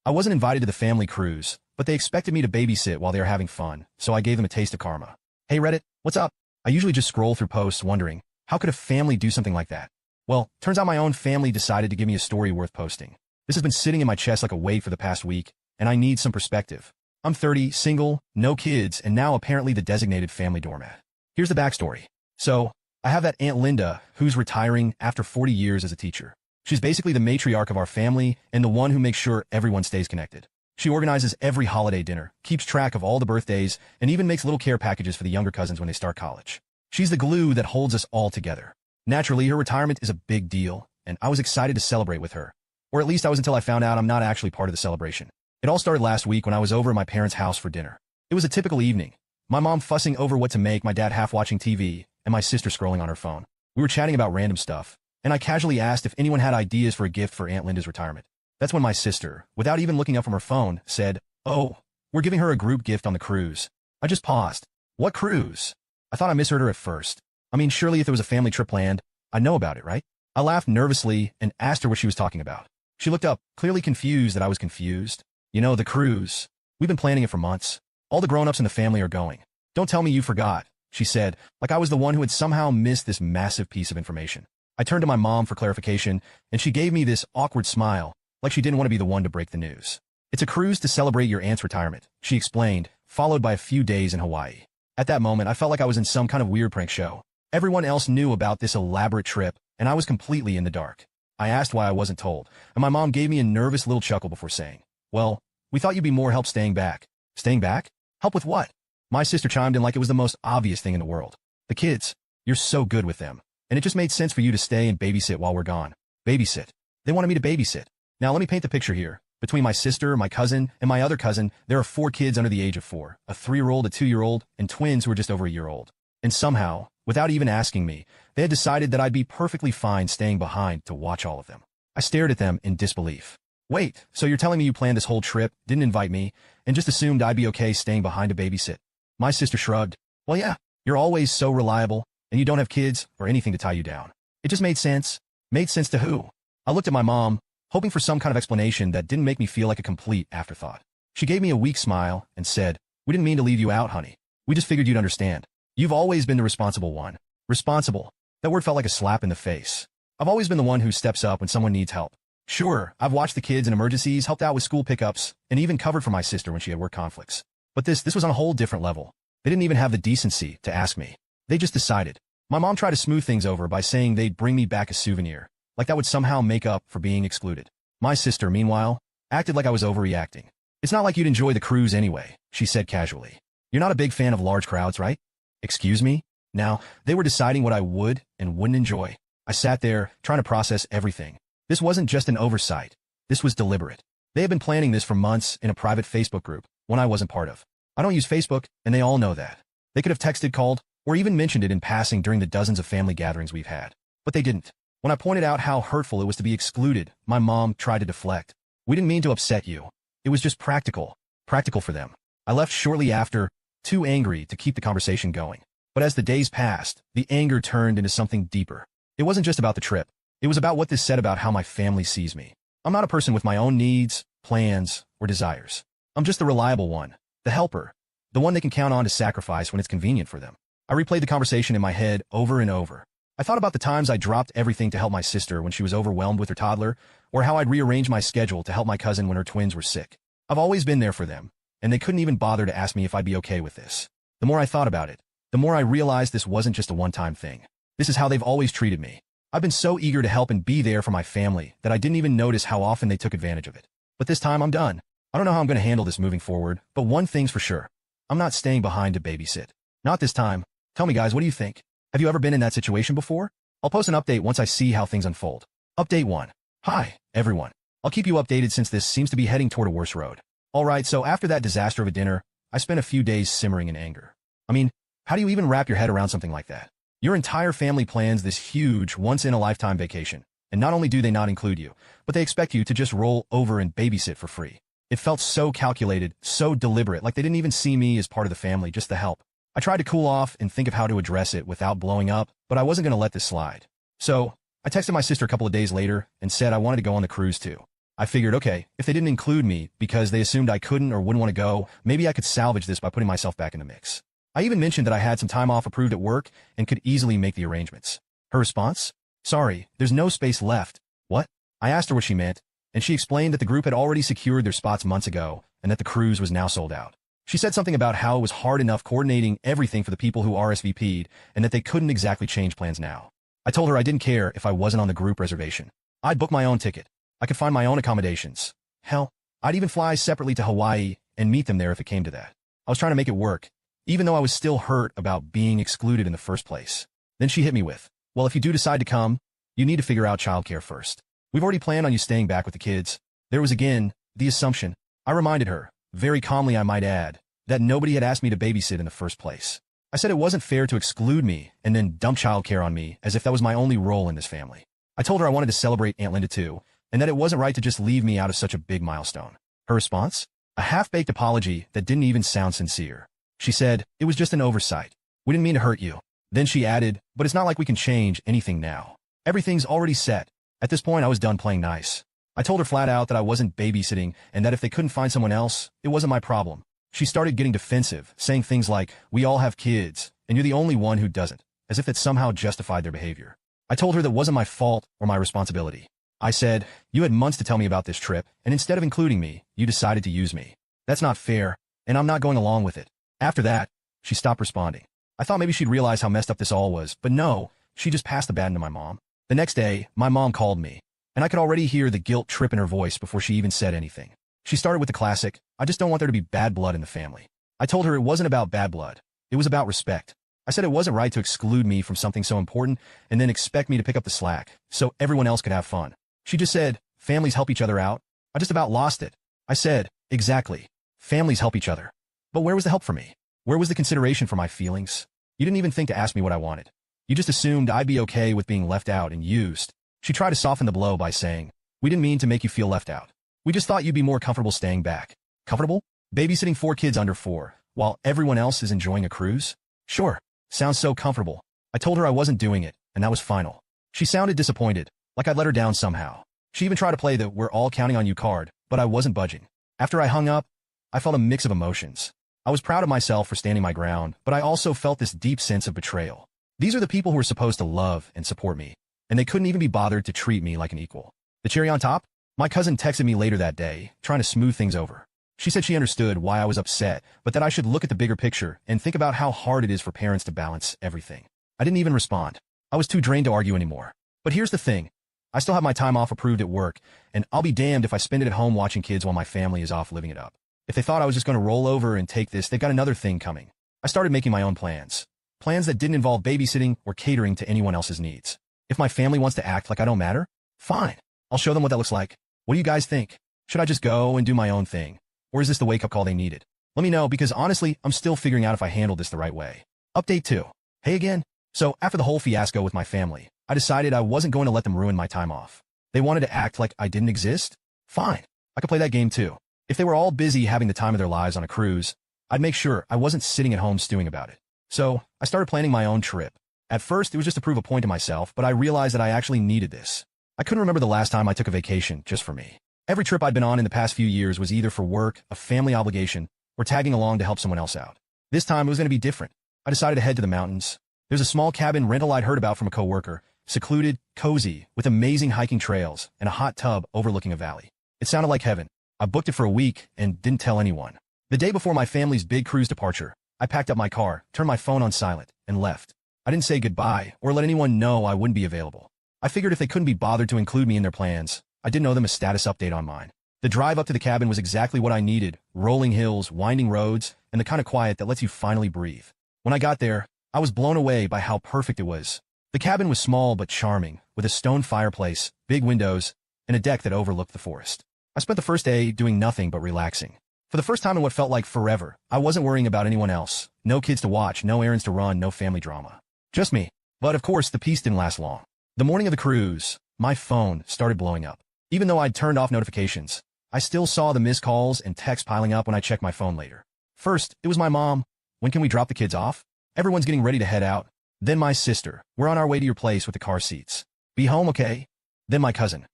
I wasn't invited to the family cruise, but they expected me to babysit while they were having fun, so I gave them a taste of karma. Hey Reddit, what's up? I usually just scroll through posts wondering, how could a family do something like that? Well, turns out my own family decided to give me a story worth posting. This has been sitting in my chest like a weight for the past week, and I need some perspective. I'm 30, single, no kids, and now apparently the designated family doormat. Here's the backstory. So, I have that Aunt Linda who's retiring after 40 years as a teacher. She's basically the matriarch of our family and the one who makes sure everyone stays connected. She organizes every holiday dinner, keeps track of all the birthdays, and even makes little care packages for the younger cousins when they start college. She's the glue that holds us all together. Naturally, her retirement is a big deal, and I was excited to celebrate with her. Or at least I was until I found out I'm not actually part of the celebration. It all started last week when I was over at my parents' house for dinner. It was a typical evening. My mom fussing over what to make, my dad half watching TV, and my sister scrolling on her phone. We were chatting about random stuff, and I casually asked if anyone had ideas for a gift for Aunt Linda's retirement. That's when my sister, without even looking up from her phone, said, "Oh, we're giving her a group gift on the cruise." I just paused. What cruise? I thought I misheard her at first. I mean, surely if there was a family trip planned, I'd know about it, right? I laughed nervously and asked her what she was talking about. She looked up, clearly confused that I was confused. You know, the cruise. We've been planning it for months. All the grown-ups in the family are going. Don't tell me you forgot, she said, like I was the one who had somehow missed this massive piece of information. I turned to my mom for clarification, and she gave me this awkward smile, like she didn't want to be the one to break the news. It's a cruise to celebrate your aunt's retirement, she explained, followed by a few days in Hawaii. At that moment, I felt like I was in some kind of weird prank show. Everyone else knew about this elaborate trip, and I was completely in the dark. I asked why I wasn't told, and my mom gave me a nervous little chuckle before saying, "Well, we thought you'd be more help staying back." Staying back? Help with what? My sister chimed in like it was the most obvious thing in the world. The kids. You're so good with them. And it just made sense for you to stay and babysit while we're gone. Babysit. They wanted me to babysit. Now let me paint the picture here. Between my sister, my cousin, and my other cousin, there are 4 kids under the age of 4, a 3-year-old, a 2-year-old, and twins who are just over a year old. And somehow, without even asking me, they had decided that I'd be perfectly fine staying behind to watch all of them. I stared at them in disbelief. Wait, so you're telling me you planned this whole trip, didn't invite me, and just assumed I'd be okay staying behind to babysit? My sister shrugged. Well, yeah, you're always so reliable, and you don't have kids or anything to tie you down. It just made sense. Made sense to who? I looked at my mom, hoping for some kind of explanation that didn't make me feel like a complete afterthought. She gave me a weak smile and said, "We didn't mean to leave you out, honey. We just figured you'd understand. You've always been the responsible one." Responsible. That word felt like a slap in the face. I've always been the one who steps up when someone needs help. Sure, I've watched the kids in emergencies, helped out with school pickups, and even covered for my sister when she had work conflicts. But this was on a whole different level. They didn't even have the decency to ask me. They just decided. My mom tried to smooth things over by saying they'd bring me back a souvenir, like that would somehow make up for being excluded. My sister, meanwhile, acted like I was overreacting. "It's not like you'd enjoy the cruise anyway," she said casually. "You're not a big fan of large crowds, right?" Excuse me? Now, they were deciding what I would and wouldn't enjoy. I sat there, trying to process everything. This wasn't just an oversight. This was deliberate. They had been planning this for months in a private Facebook group, one I wasn't part of. I don't use Facebook, and they all know that. They could have texted, called, or even mentioned it in passing during the dozens of family gatherings we've had. But they didn't. When I pointed out how hurtful it was to be excluded, my mom tried to deflect. "We didn't mean to upset you. It was just practical. Practical for them." I left shortly after, too angry to keep the conversation going. But as the days passed, the anger turned into something deeper. It wasn't just about the trip. It was about what this said about how my family sees me. I'm not a person with my own needs, plans, or desires. I'm just the reliable one, the helper, the one they can count on to sacrifice when it's convenient for them. I replayed the conversation in my head over and over. I thought about the times I dropped everything to help my sister when she was overwhelmed with her toddler, or how I'd rearrange my schedule to help my cousin when her twins were sick. I've always been there for them, and they couldn't even bother to ask me if I'd be okay with this. The more I thought about it, the more I realized this wasn't just a one-time thing. This is how they've always treated me. I've been so eager to help and be there for my family that I didn't even notice how often they took advantage of it. But this time I'm done. I don't know how I'm going to handle this moving forward, but one thing's for sure. I'm not staying behind to babysit. Not this time. Tell me guys, what do you think? Have you ever been in that situation before? I'll post an update once I see how things unfold. Update 1. Hi, everyone. I'll keep you updated since this seems to be heading toward a worse road. Alright, so after that disaster of a dinner, I spent a few days simmering in anger. I mean, how do you even wrap your head around something like that? Your entire family plans this huge, once-in-a-lifetime vacation, and not only do they not include you, but they expect you to just roll over and babysit for free. It felt so calculated, so deliberate, like they didn't even see me as part of the family, just the help. I tried to cool off and think of how to address it without blowing up, but I wasn't going to let this slide. So, I texted my sister a couple of days later and said I wanted to go on the cruise too. I figured, okay, if they didn't include me because they assumed I couldn't or wouldn't want to go, maybe I could salvage this by putting myself back in the mix. I even mentioned that I had some time off approved at work and could easily make the arrangements. Her response? Sorry, there's no space left. What? I asked her what she meant, and she explained that the group had already secured their spots months ago and that the cruise was now sold out. She said something about how it was hard enough coordinating everything for the people who RSVP'd and that they couldn't exactly change plans now. I told her I didn't care if I wasn't on the group reservation. I'd book my own ticket. I could find my own accommodations. Hell, I'd even fly separately to Hawaii and meet them there if it came to that. I was trying to make it work, even though I was still hurt about being excluded in the first place. Then she hit me with, well, if you do decide to come, you need to figure out childcare first. We've already planned on you staying back with the kids. There was again the assumption. I reminded her, very calmly I might add, that nobody had asked me to babysit in the first place. I said it wasn't fair to exclude me and then dump childcare on me as if that was my only role in this family. I told her I wanted to celebrate Aunt Linda too, and that it wasn't right to just leave me out of such a big milestone. Her response? A half-baked apology that didn't even sound sincere. She said, it was just an oversight. We didn't mean to hurt you. Then she added, but it's not like we can change anything now. Everything's already set. At this point, I was done playing nice. I told her flat out that I wasn't babysitting and that if they couldn't find someone else, it wasn't my problem. She started getting defensive, saying things like, we all have kids, and you're the only one who doesn't, as if that somehow justified their behavior. I told her that wasn't my fault or my responsibility. I said, you had months to tell me about this trip, and instead of including me, you decided to use me. That's not fair, and I'm not going along with it. After that, she stopped responding. I thought maybe she'd realize how messed up this all was, but no, she just passed the baton to my mom. The next day, my mom called me, and I could already hear the guilt trip in her voice before she even said anything. She started with the classic, I just don't want there to be bad blood in the family. I told her it wasn't about bad blood. It was about respect. I said it wasn't right to exclude me from something so important and then expect me to pick up the slack so everyone else could have fun. She just said, families help each other out. I just about lost it. I said, exactly. Families help each other. But where was the help for me? Where was the consideration for my feelings? You didn't even think to ask me what I wanted. You just assumed I'd be okay with being left out and used. She tried to soften the blow by saying, we didn't mean to make you feel left out. We just thought you'd be more comfortable staying back. Comfortable? Babysitting 4 kids under 4, while everyone else is enjoying a cruise? Sure. Sounds so comfortable. I told her I wasn't doing it, and that was final. She sounded disappointed, like I'd let her down somehow. She even tried to play the we're all counting on you card, but I wasn't budging. After I hung up, I felt a mix of emotions. I was proud of myself for standing my ground, but I also felt this deep sense of betrayal. These are the people who were supposed to love and support me, and they couldn't even be bothered to treat me like an equal. The cherry on top? My cousin texted me later that day, trying to smooth things over. She said she understood why I was upset, but that I should look at the bigger picture and think about how hard it is for parents to balance everything. I didn't even respond. I was too drained to argue anymore. But here's the thing. I still have my time off approved at work, and I'll be damned if I spend it at home watching kids while my family is off living it up. If they thought I was just going to roll over and take this, they've got another thing coming. I started making my own plans. Plans that didn't involve babysitting or catering to anyone else's needs. If my family wants to act like I don't matter, fine. I'll show them what that looks like. What do you guys think? Should I just go and do my own thing? Or is this the wake-up call they needed? Let me know, because honestly, I'm still figuring out if I handled this the right way. Update 2. Hey again. So, after the whole fiasco with my family, I decided I wasn't going to let them ruin my time off. They wanted to act like I didn't exist? Fine. I could play that game too. If they were all busy having the time of their lives on a cruise, I'd make sure I wasn't sitting at home stewing about it. So, I started planning my own trip. At first, it was just to prove a point to myself, but I realized that I actually needed this. I couldn't remember the last time I took a vacation just for me. Every trip I'd been on in the past few years was either for work, a family obligation, or tagging along to help someone else out. This time, it was going to be different. I decided to head to the mountains. There's a small cabin rental I'd heard about from a coworker, secluded, cozy, with amazing hiking trails and a hot tub overlooking a valley. It sounded like heaven. I booked it for a week and didn't tell anyone. The day before my family's big cruise departure, I packed up my car, turned my phone on silent, and left. I didn't say goodbye or let anyone know I wouldn't be available. I figured if they couldn't be bothered to include me in their plans, I didn't owe them a status update on mine. The drive up to the cabin was exactly what I needed: rolling hills, winding roads, and the kind of quiet that lets you finally breathe. When I got there, I was blown away by how perfect it was. The cabin was small but charming, with a stone fireplace, big windows, and a deck that overlooked the forest. I spent the first day doing nothing but relaxing. For the first time in what felt like forever, I wasn't worrying about anyone else. No kids to watch, no errands to run, no family drama. Just me. But of course, the peace didn't last long. The morning of the cruise, my phone started blowing up. Even though I'd turned off notifications, I still saw the missed calls and texts piling up when I checked my phone later. First, it was my mom. When can we drop the kids off? Everyone's getting ready to head out. Then my sister. We're on our way to your place with the car seats. Be home, okay? Then my cousin.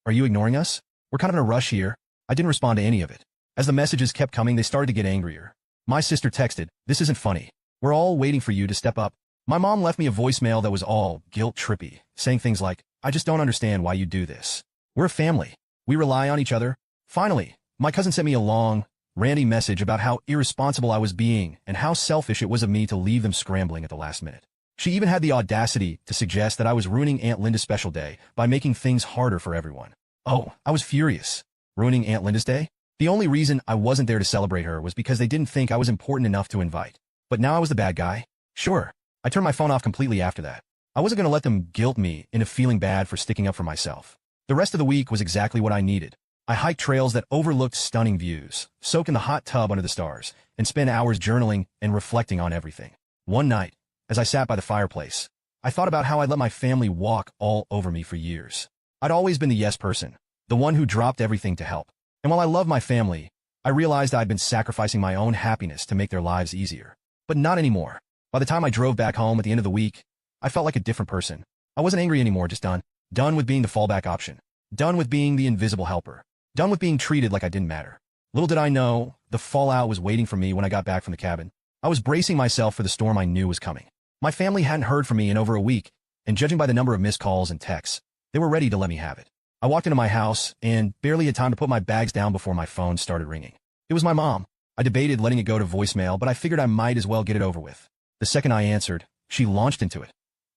Are you ignoring us? We're kind of in a rush here. I didn't respond to any of it. As the messages kept coming, they started to get angrier. My sister texted, "This isn't funny. We're all waiting for you to step up." My mom left me a voicemail that was all guilt-trippy, saying things like, "I just don't understand why you do this. We're a family. We rely on each other." Finally, my cousin sent me a long, ranty message about how irresponsible I was being and how selfish it was of me to leave them scrambling at the last minute. She even had the audacity to suggest that I was ruining Aunt Linda's special day by making things harder for everyone. Oh, I was furious. Ruining Aunt Linda's day? The only reason I wasn't there to celebrate her was because they didn't think I was important enough to invite. But now I was the bad guy? Sure. I turned my phone off completely after that. I wasn't going to let them guilt me into feeling bad for sticking up for myself. The rest of the week was exactly what I needed. I hiked trails that overlooked stunning views, soaked in the hot tub under the stars, and spent hours journaling and reflecting on everything. One night, as I sat by the fireplace, I thought about how I'd let my family walk all over me for years. I'd always been the yes person, the one who dropped everything to help. And while I love my family, I realized I'd been sacrificing my own happiness to make their lives easier. But not anymore. By the time I drove back home at the end of the week, I felt like a different person. I wasn't angry anymore, just done. Done with being the fallback option. Done with being the invisible helper. Done with being treated like I didn't matter. Little did I know, the fallout was waiting for me when I got back from the cabin. I was bracing myself for the storm I knew was coming. My family hadn't heard from me in over a week, and judging by the number of missed calls and texts, they were ready to let me have it. I walked into my house and barely had time to put my bags down before my phone started ringing. It was my mom. I debated letting it go to voicemail, but I figured I might as well get it over with. The second I answered, she launched into it.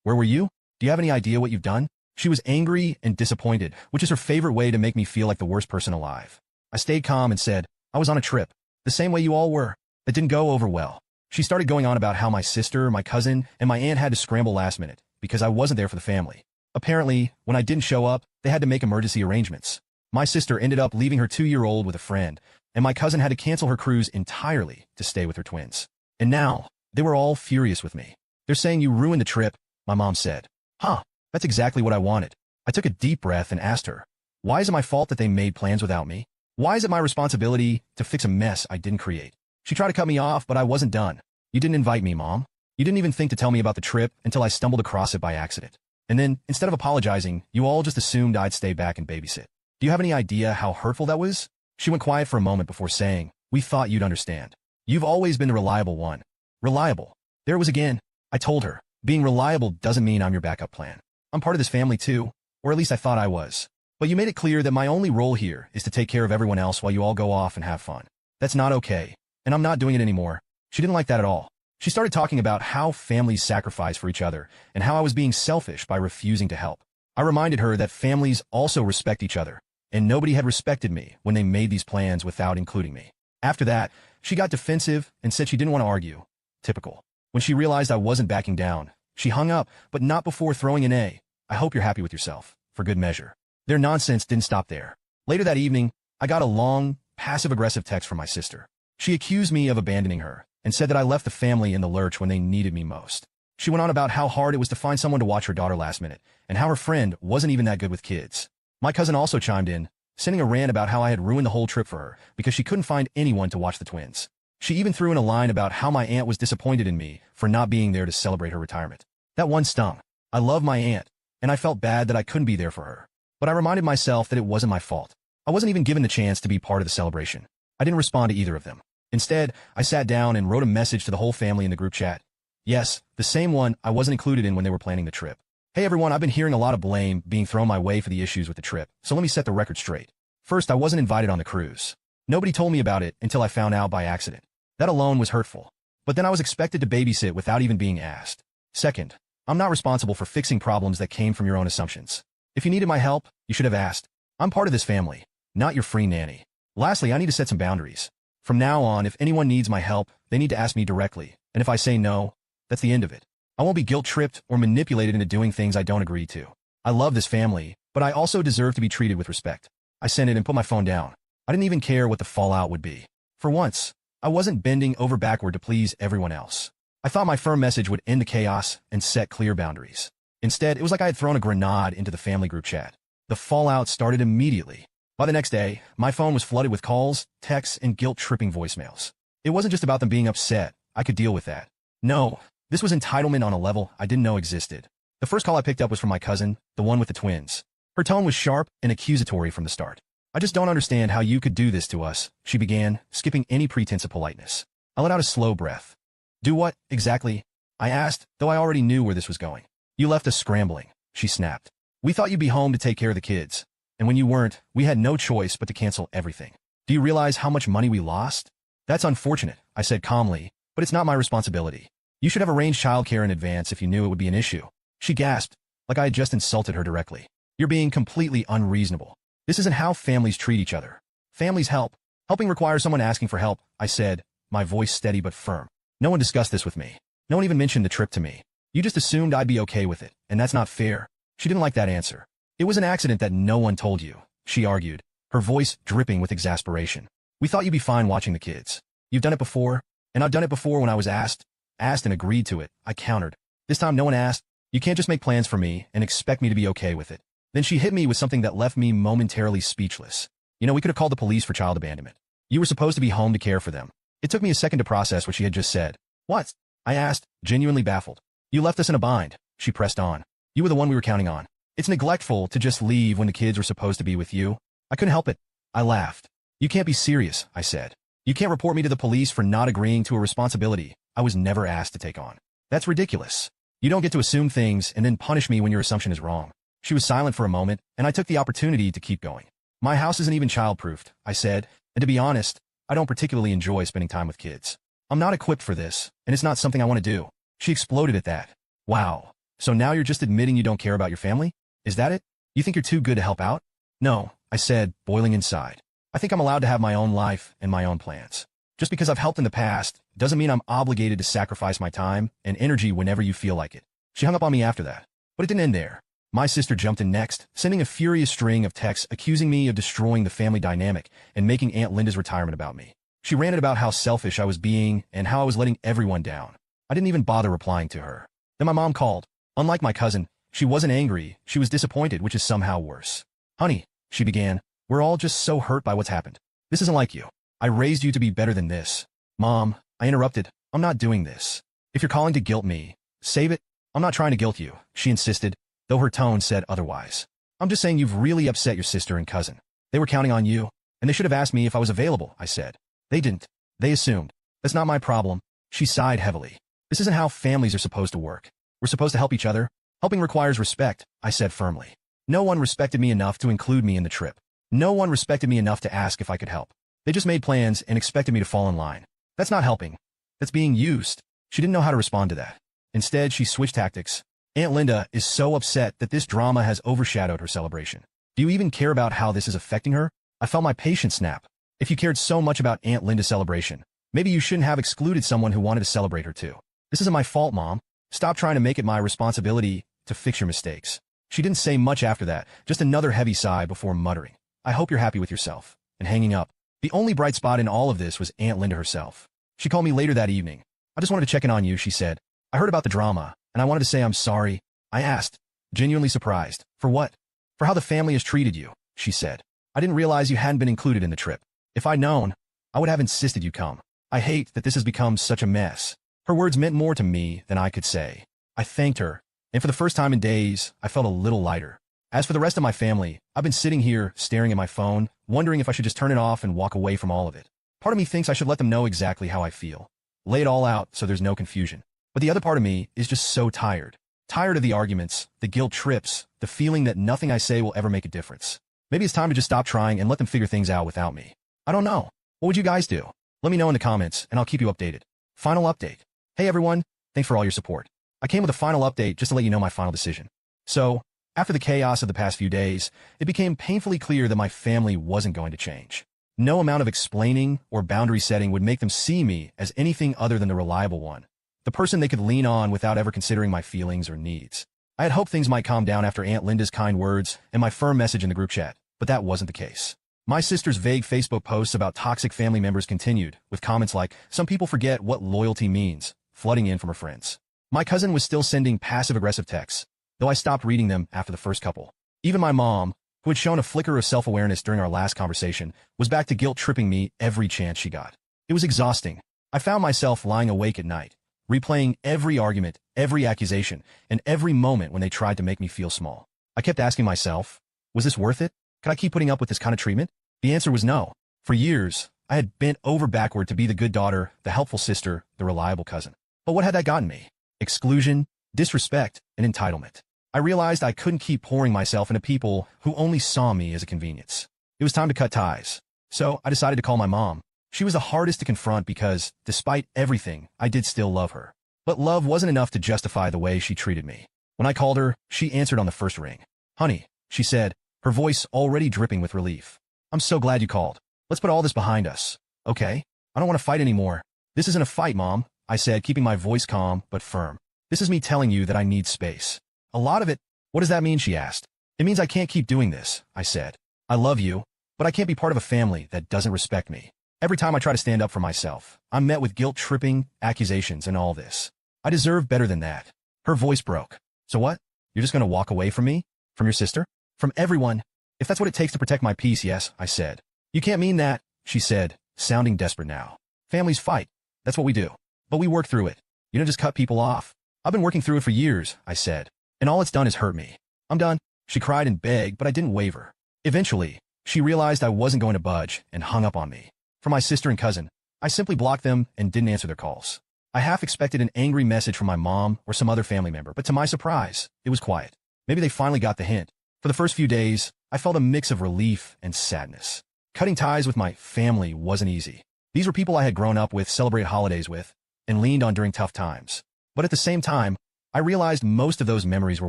"Where were you? Do you have any idea what you've done?" She was angry and disappointed, which is her favorite way to make me feel like the worst person alive. I stayed calm and said, "I was on a trip, the same way you all were. That didn't go over well." She started going on about how my sister, my cousin, and my aunt had to scramble last minute because I wasn't there for the family. Apparently, when I didn't show up, they had to make emergency arrangements. My sister ended up leaving her 2-year-old with a friend, and my cousin had to cancel her cruise entirely to stay with her twins. And now, they were all furious with me. "They're saying you ruined the trip," my mom said. Huh, that's exactly what I wanted. I took a deep breath and asked her, "Why is it my fault that they made plans without me? Why is it my responsibility to fix a mess I didn't create?" She tried to cut me off, but I wasn't done. "You didn't invite me, Mom. You didn't even think to tell me about the trip until I stumbled across it by accident. And then, instead of apologizing, you all just assumed I'd stay back and babysit. Do you have any idea how hurtful that was?" She went quiet for a moment before saying, "We thought you'd understand. You've always been the reliable one." Reliable. There it was again. I told her, being reliable doesn't mean I'm your backup plan. I'm part of this family too, or at least I thought I was. But you made it clear that my only role here is to take care of everyone else while you all go off and have fun. That's not okay, and I'm not doing it anymore. She didn't like that at all. She started talking about how families sacrifice for each other and how I was being selfish by refusing to help. I reminded her that families also respect each other, and nobody had respected me when they made these plans without including me. After that, she got defensive and said she didn't want to argue. Typical. When she realized I wasn't backing down, she hung up, but not before throwing an "I hope you're happy with yourself," for good measure. Their nonsense didn't stop there. Later that evening, I got a long, passive-aggressive text from my sister. She accused me of abandoning her and said that I left the family in the lurch when they needed me most. She went on about how hard it was to find someone to watch her daughter last minute and how her friend wasn't even that good with kids. My cousin also chimed in, sending a rant about how I had ruined the whole trip for her because she couldn't find anyone to watch the twins. She even threw in a line about how my aunt was disappointed in me for not being there to celebrate her retirement. That one stung. I love my aunt, and I felt bad that I couldn't be there for her. But I reminded myself that it wasn't my fault. I wasn't even given the chance to be part of the celebration. I didn't respond to either of them. Instead, I sat down and wrote a message to the whole family in the group chat. Yes, the same one I wasn't included in when they were planning the trip. "Hey everyone, I've been hearing a lot of blame being thrown my way for the issues with the trip, so let me set the record straight. First, I wasn't invited on the cruise. Nobody told me about it until I found out by accident. That alone was hurtful. But then I was expected to babysit without even being asked. Second, I'm not responsible for fixing problems that came from your own assumptions. If you needed my help, you should have asked. I'm part of this family, not your free nanny. Lastly, I need to set some boundaries. From now on, if anyone needs my help, they need to ask me directly, and if I say no, that's the end of it. I won't be guilt-tripped or manipulated into doing things I don't agree to. I love this family, but I also deserve to be treated with respect." I sent it and put my phone down. I didn't even care what the fallout would be. For once, I wasn't bending over backward to please everyone else. I thought my firm message would end the chaos and set clear boundaries. Instead, it was like I had thrown a grenade into the family group chat. The fallout started immediately. By the next day, my phone was flooded with calls, texts, and guilt-tripping voicemails. It wasn't just about them being upset. I could deal with that. No, this was entitlement on a level I didn't know existed. The first call I picked up was from my cousin, the one with the twins. Her tone was sharp and accusatory from the start. I just don't understand how you could do this to us, she began, skipping any pretense of politeness. I let out a slow breath. Do what, exactly? I asked, though I already knew where this was going. You left us scrambling, she snapped. We thought you'd be home to take care of the kids. And when you weren't, we had no choice but to cancel everything. Do you realize how much money we lost? That's unfortunate, I said calmly, but it's not my responsibility. You should have arranged childcare in advance if you knew it would be an issue. She gasped, like I had just insulted her directly. You're being completely unreasonable. This isn't how families treat each other. Families help. Helping requires someone asking for help, I said, my voice steady but firm. No one discussed this with me. No one even mentioned the trip to me. You just assumed I'd be okay with it, and that's not fair. She didn't like that answer. It was an accident that no one told you, she argued, her voice dripping with exasperation. We thought you'd be fine watching the kids. You've done it before, and I've done it before when I was asked and agreed to it, I countered. This time no one asked. You can't just make plans for me and expect me to be okay with it. Then she hit me with something that left me momentarily speechless. You know, we could have called the police for child abandonment. You were supposed to be home to care for them. It took me a second to process what she had just said. What? I asked, genuinely baffled. You left us in a bind, she pressed on. You were the one we were counting on. It's neglectful to just leave when the kids were supposed to be with you. I couldn't help it. I laughed. You can't be serious, I said. You can't report me to the police for not agreeing to a responsibility I was never asked to take on. That's ridiculous. You don't get to assume things and then punish me when your assumption is wrong. She was silent for a moment, and I took the opportunity to keep going. My house isn't even child-proofed, I said, and to be honest, I don't particularly enjoy spending time with kids. I'm not equipped for this, and it's not something I want to do. She exploded at that. Wow. So now you're just admitting you don't care about your family? Is that it? You think you're too good to help out? No, I said, boiling inside. I think I'm allowed to have my own life and my own plans. Just because I've helped in the past doesn't mean I'm obligated to sacrifice my time and energy whenever you feel like it. She hung up on me after that. But it didn't end there. My sister jumped in next, sending a furious string of texts accusing me of destroying the family dynamic and making Aunt Linda's retirement about me. She ranted about how selfish I was being and how I was letting everyone down. I didn't even bother replying to her. Then my mom called. Unlike my cousin, she wasn't angry, she was disappointed, which is somehow worse. Honey, she began, we're all just so hurt by what's happened. This isn't like you. I raised you to be better than this. Mom, I interrupted. I'm not doing this. If you're calling to guilt me, save it. I'm not trying to guilt you, she insisted, though her tone said otherwise. I'm just saying you've really upset your sister and cousin. They were counting on you, and they should have asked me if I was available, I said. They didn't. They assumed. That's not my problem. She sighed heavily. This isn't how families are supposed to work. We're supposed to help each other. Helping requires respect, I said firmly. No one respected me enough to include me in the trip. No one respected me enough to ask if I could help. They just made plans and expected me to fall in line. That's not helping. That's being used. She didn't know how to respond to that. Instead, she switched tactics. Aunt Linda is so upset that this drama has overshadowed her celebration. Do you even care about how this is affecting her? I felt my patience snap. If you cared so much about Aunt Linda's celebration, maybe you shouldn't have excluded someone who wanted to celebrate her too. This isn't my fault, Mom. Stop trying to make it my responsibility to fix your mistakes. She didn't say much after that, just another heavy sigh before muttering, I hope you're happy with yourself, and hanging up. The only bright spot in all of this was Aunt Linda herself. She called me later that evening. I just wanted to check in on you, she said. I heard about the drama, and I wanted to say I'm sorry. I asked, genuinely surprised. For what? For how the family has treated you, she said. I didn't realize you hadn't been included in the trip. If I'd known, I would have insisted you come. I hate that this has become such a mess. Her words meant more to me than I could say. I thanked her, and for the first time in days, I felt a little lighter. As for the rest of my family, I've been sitting here, staring at my phone, wondering if I should just turn it off and walk away from all of it. Part of me thinks I should let them know exactly how I feel. Lay it all out so there's no confusion. But the other part of me is just so tired. Tired of the arguments, the guilt trips, the feeling that nothing I say will ever make a difference. Maybe it's time to just stop trying and let them figure things out without me. I don't know. What would you guys do? Let me know in the comments, and I'll keep you updated. Final update. Hey everyone, thanks for all your support. I came with a final update just to let you know my final decision. So, after the chaos of the past few days, it became painfully clear that my family wasn't going to change. No amount of explaining or boundary setting would make them see me as anything other than the reliable one, the person they could lean on without ever considering my feelings or needs. I had hoped things might calm down after Aunt Linda's kind words and my firm message in the group chat, but that wasn't the case. My sister's vague Facebook posts about toxic family members continued, with comments like, some people forget what loyalty means, flooding in from her friends. My cousin was still sending passive-aggressive texts, though I stopped reading them after the first couple. Even my mom, who had shown a flicker of self-awareness during our last conversation, was back to guilt-tripping me every chance she got. It was exhausting. I found myself lying awake at night, replaying every argument, every accusation, and every moment when they tried to make me feel small. I kept asking myself, was this worth it? Could I keep putting up with this kind of treatment? The answer was no. For years, I had bent over backward to be the good daughter, the helpful sister, the reliable cousin. But what had that gotten me? Exclusion, disrespect, and entitlement. I realized I couldn't keep pouring myself into people who only saw me as a convenience. It was time to cut ties. So I decided to call my mom. She was the hardest to confront because, despite everything, I did still love her. But love wasn't enough to justify the way she treated me. When I called her, she answered on the first ring. "Honey," she said, her voice already dripping with relief. "I'm so glad you called. Let's put all this behind us. Okay? I don't want to fight anymore." "This isn't a fight, Mom," I said, keeping my voice calm but firm. "This is me telling you that I need space." "A lot of it." "What does that mean?" she asked. "It means I can't keep doing this," I said. "I love you, but I can't be part of a family that doesn't respect me. Every time I try to stand up for myself, I'm met with guilt-tripping, accusations, and all this. I deserve better than that." Her voice broke. "So what? You're just going to walk away from me? From your sister? From everyone? If that's what it takes to protect my peace, yes," I said. "You can't mean that," she said, sounding desperate now. "Families fight. That's what we do. But we work through it. You don't just cut people off." "I've been working through it for years," I said. "And all it's done is hurt me." "I'm done." She cried and begged, but I didn't waver. Eventually, she realized I wasn't going to budge and hung up on me. For my sister and cousin, I simply blocked them and didn't answer their calls. I half expected an angry message from my mom or some other family member, but to my surprise, it was quiet. Maybe they finally got the hint. For the first few days, I felt a mix of relief and sadness. Cutting ties with my family wasn't easy. These were people I had grown up with, celebrated holidays with, and leaned on during tough times. But at the same time, I realized most of those memories were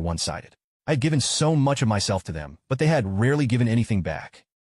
one-sided. I had given so much of myself to them, but they had rarely given anything back.